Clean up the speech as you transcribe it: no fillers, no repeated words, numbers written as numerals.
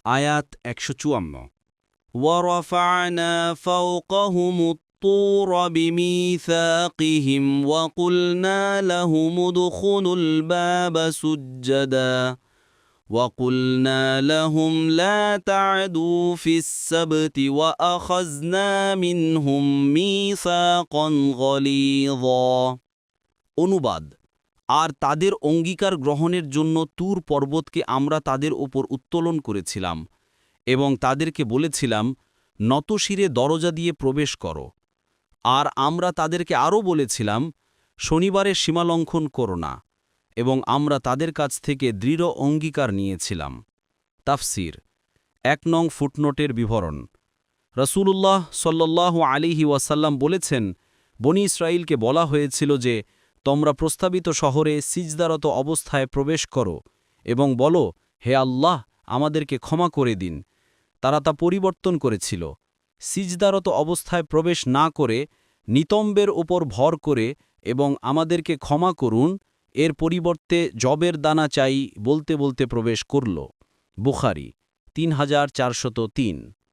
আয়াত ১৫৪ ওয়ারাফা'না ফাওকাহুমুত الطور بميثاقهم وقلنا لهم ادخلوا الباب سجدا وقلنا لهم لا تعدوا في السبت وأخذنا منهم ميثاقا غليظا অনুবাদ আর তাদের অঙ্গীকার গ্রহণের জন্য তুর পর্বতকে আমরা তাদের উপর উত্তোলন করেছিলাম এবং তাদেরকে বলেছিলাম নতশিরে দরজা দিয়ে প্রবেশ করো আর আমরা তাদেরকে আরও বলেছিলাম শনিবারের সীমালঙ্ঘন করো না এবং আমরা তাদের কাছ থেকে দৃঢ় অঙ্গীকার নিয়েছিলাম তাফসির ১ নং ফুটনোটের বিবরণ রাসূলুল্লাহ সাল্লাল্লাহু আলাইহি ওয়াসাল্লাম বলেছেন বনী ইসরাঈলকে বলা হয়েছিল যে তোমরা প্রস্তাবিত শহরে সিজদারত অবস্থায় প্রবেশ করো এবং বলো হে আল্লাহ আমাদেরকে ক্ষমা করে দিন তারা তা পরিবর্তন করেছিল সিজদারত অবস্থায় প্রবেশ না করে নিতম্বের ওপর ভর করে এবং আমাদেরকে ক্ষমা করুন এর পরিবর্তে জবের দানা চাই বলতে বলতে প্রবেশ করল বুখারী ৩৪০৩